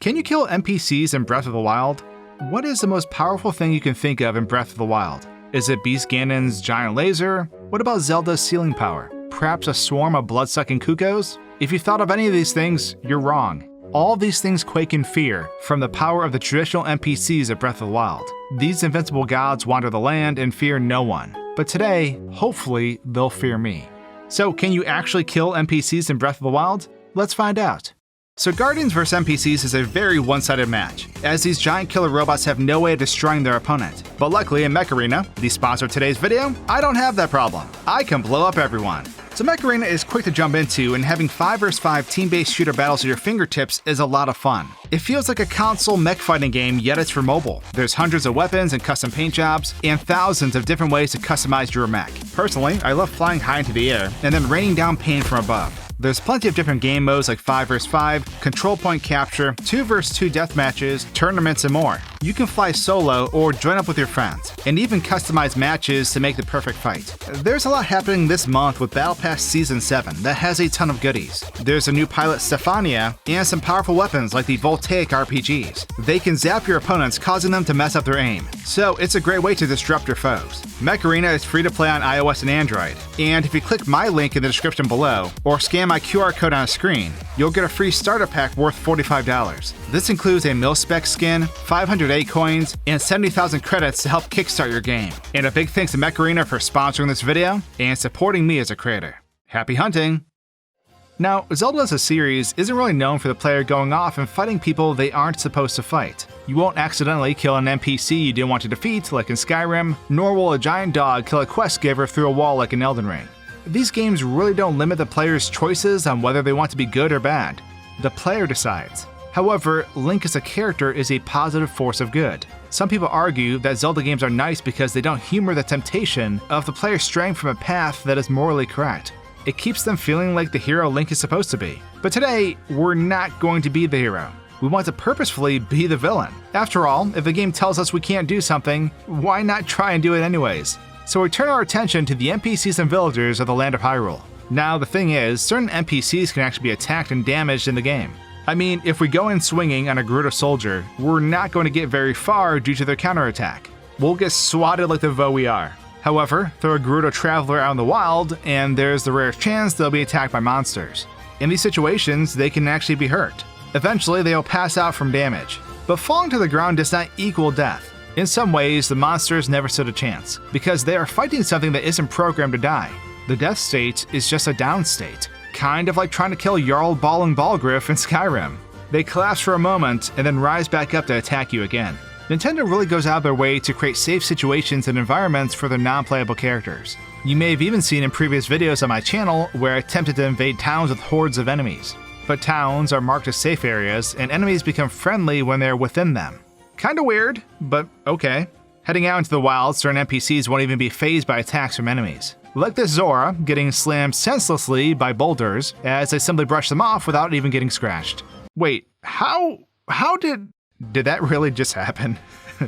Can you kill NPCs in Breath of the Wild? What is the most powerful thing you can think of in Breath of the Wild? Is it Beast Ganon's giant laser? What about Zelda's sealing power? Perhaps a swarm of blood-sucking cuckoos? If you thought of any of these things, you're wrong. All these things quake in fear from the power of the traditional NPCs of Breath of the Wild. These invincible gods wander the land and fear no one. But today, hopefully, they'll fear me. So can you actually kill NPCs in Breath of the Wild? Let's find out. So Guardians vs NPCs is a very one-sided match, as these giant killer robots have no way of destroying their opponent. But luckily in Mech Arena, the sponsor of today's video, I don't have that problem. I can blow up everyone. So Mech Arena is quick to jump into, and having 5 vs 5 team-based shooter battles at your fingertips is a lot of fun. It feels like a console mech fighting game, yet it's for mobile. There's hundreds of weapons and custom paint jobs, and thousands of different ways to customize your mech. Personally, I love flying high into the air, and then raining down pain from above. There's plenty of different game modes like 5 vs 5, control point capture, 2 vs 2 deathmatches, tournaments, and more. You can fly solo or join up with your friends, and even customize matches to make the perfect fight. There's a lot happening this month with Battle Pass Season 7 that has a ton of goodies. There's a new pilot Stefania, and some powerful weapons like the voltaic RPGs. They can zap your opponents, causing them to mess up their aim. So it's a great way to disrupt your foes. Mech Arena is free to play on iOS and Android, and if you click my link in the description below, or scan my QR code on a screen, you'll get a free starter pack worth $45. This includes a mil-spec skin, 508 coins, and 70,000 credits to help kickstart your game. And a big thanks to Mech Arena for sponsoring this video and supporting me as a creator. Happy hunting! Now, Zelda as a series isn't really known for the player going off and fighting people they aren't supposed to fight. You won't accidentally kill an NPC you didn't want to defeat like in Skyrim, nor will a giant dog kill a quest giver through a wall like in Elden Ring. These games really don't limit the player's choices on whether they want to be good or bad. The player decides. However, Link as a character is a positive force of good. Some people argue that Zelda games are nice because they don't humor the temptation of the player straying from a path that is morally correct. It keeps them feeling like the hero Link is supposed to be. But today, we're not going to be the hero. We want to purposefully be the villain. After all, if the game tells us we can't do something, why not try and do it anyways? So we turn our attention to the NPCs and villagers of the land of Hyrule. Now the thing is, certain NPCs can actually be attacked and damaged in the game. I mean, if we go in swinging on a Gerudo soldier, we're not going to get very far due to their counterattack. We'll get swatted like the Vo we are. However, throw a Gerudo traveler out in the wild, and there's the rare chance they'll be attacked by monsters. In these situations, they can actually be hurt. Eventually, they'll pass out from damage. But falling to the ground does not equal death. In some ways, the monsters never stood a chance, because they are fighting something that isn't programmed to die. The death state is just a down state, kind of like trying to kill Jarl Ball and Balgriff in Skyrim. They collapse for a moment and then rise back up to attack you again. Nintendo really goes out of their way to create safe situations and environments for their non-playable characters. You may have even seen in previous videos on my channel where I attempted to invade towns with hordes of enemies. But towns are marked as safe areas, and enemies become friendly when they're within them. Kinda weird, but okay. Heading out into the wild, certain NPCs won't even be fazed by attacks from enemies. Like this Zora, getting slammed senselessly by boulders as they simply brush them off without even getting scratched. Wait, how did that really just happen?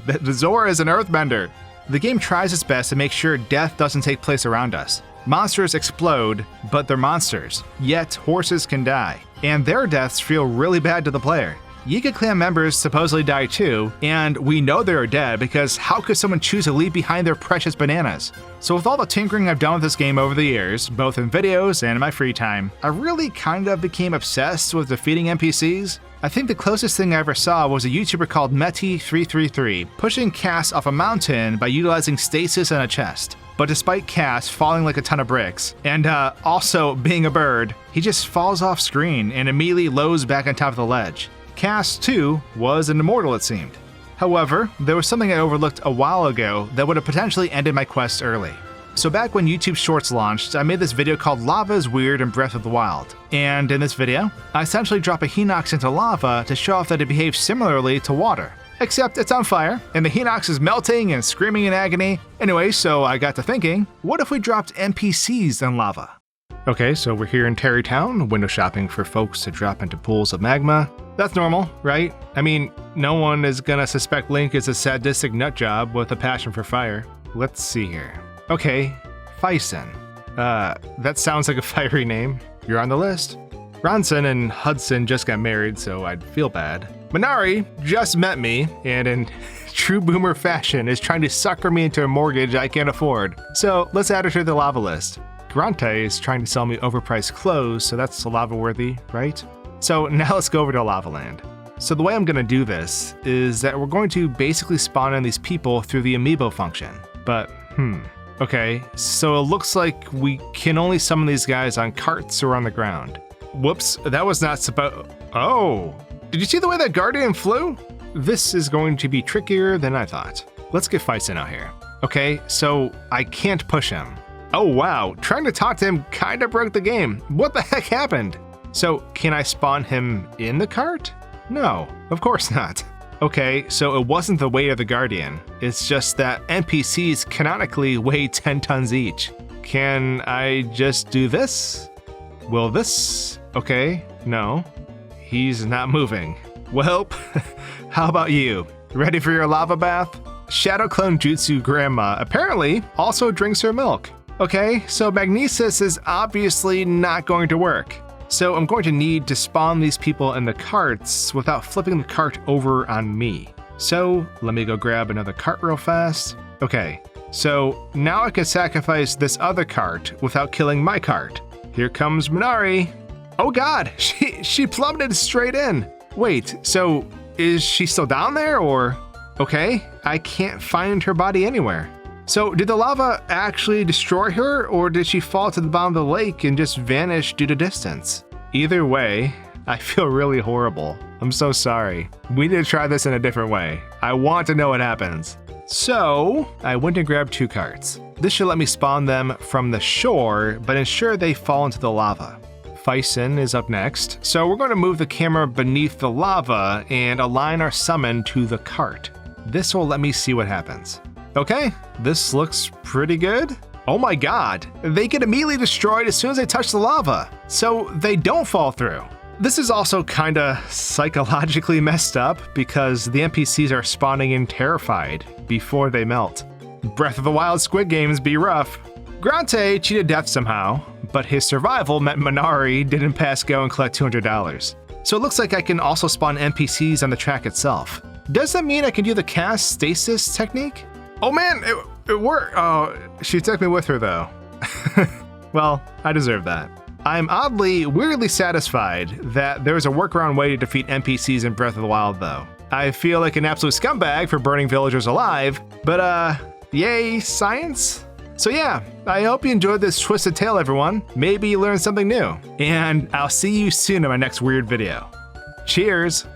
The Zora is an earthbender. The game tries its best to make sure death doesn't take place around us. Monsters explode, but they're monsters. Yet horses can die, and their deaths feel really bad to the player. Yiga clan members supposedly die too, and we know they're dead because how could someone choose to leave behind their precious bananas? So with all the tinkering I've done with this game over the years, both in videos and in my free time, I really kind of became obsessed with defeating NPCs. I think the closest thing I ever saw was a YouTuber called Meti333 pushing Cass off a mountain by utilizing stasis and a chest. But despite Cass falling like a ton of bricks, and also being a bird, he just falls off screen and immediately lows back on top of the ledge. Cass, too, was an immortal, it seemed. However, there was something I overlooked a while ago that would have potentially ended my quest early. So back when YouTube Shorts launched, I made this video called Lava is Weird in Breath of the Wild. And in this video, I essentially drop a Hinox into lava to show off that it behaves similarly to water. Except it's on fire, and the Hinox is melting and screaming in agony. Anyway, so I got to thinking, what if we dropped NPCs in lava? Okay, so we're here in Terrytown, window shopping for folks to drop into pools of magma. That's normal, right? I mean, no one is gonna suspect Link is a sadistic nutjob with a passion for fire. Let's see here. Okay, Fyson. That sounds like a fiery name. You're on the list. Ronson and Hudson just got married, so I'd feel bad. Minari just met me, and in true boomer fashion is trying to sucker me into a mortgage I can't afford. So let's add her to the lava list. Grante is trying to sell me overpriced clothes, so that's lava worthy, right? So now let's go over to Lava Land. So the way I'm gonna do this is that we're going to basically spawn in these people through the amiibo function. But, okay, so it looks like we can only summon these guys on carts or on the ground. Whoops, that was not supposed. Oh, did you see the way that Guardian flew? This is going to be trickier than I thought. Let's get Faison out here. Okay, so I can't push him. Oh wow, trying to talk to him kinda broke the game. What the heck happened? So can I spawn him in the cart? No, of course not. Okay, so it wasn't the weight of the Guardian. It's just that NPCs canonically weigh 10 tons each. Can I just do this? Will this? Okay, no. He's not moving. Well, how about you? Ready for your lava bath? Shadow Clone Jutsu Grandma apparently also drinks her milk. Okay, so magnesis is obviously not going to work. So I'm going to need to spawn these people in the carts without flipping the cart over on me. So let me go grab another cart real fast. Okay, so now I can sacrifice this other cart without killing my cart. Here comes Minari. Oh god, she plummeted straight in. Wait, so is she still down there or? Okay, I can't find her body anywhere. So did the lava actually destroy her, or did she fall to the bottom of the lake and just vanish due to distance? Either way, I feel really horrible. I'm so sorry. We need to try this in a different way. I want to know what happens. So I went and grabbed 2 carts. This should let me spawn them from the shore, but ensure they fall into the lava. Faison is up next, so we're going to move the camera beneath the lava and align our summon to the cart. This will let me see what happens. Okay, this looks pretty good. Oh my god, they get immediately destroyed as soon as they touch the lava, so they don't fall through. This is also kinda psychologically messed up because the NPCs are spawning in terrified before they melt. Breath of the Wild Squid Games be rough. Grante cheated death somehow, but his survival meant Minari didn't pass go and collect $200. So it looks like I can also spawn NPCs on the track itself. Does that mean I can do the cast stasis technique? Oh man, it worked. Oh, she took me with her though. Well, I deserve that. I'm weirdly satisfied that there's a workaround way to defeat NPCs in Breath of the Wild though. I feel like an absolute scumbag for burning villagers alive, but yay science? So yeah, I hope you enjoyed this twisted tale everyone. Maybe you learned something new. And I'll see you soon in my next weird video. Cheers!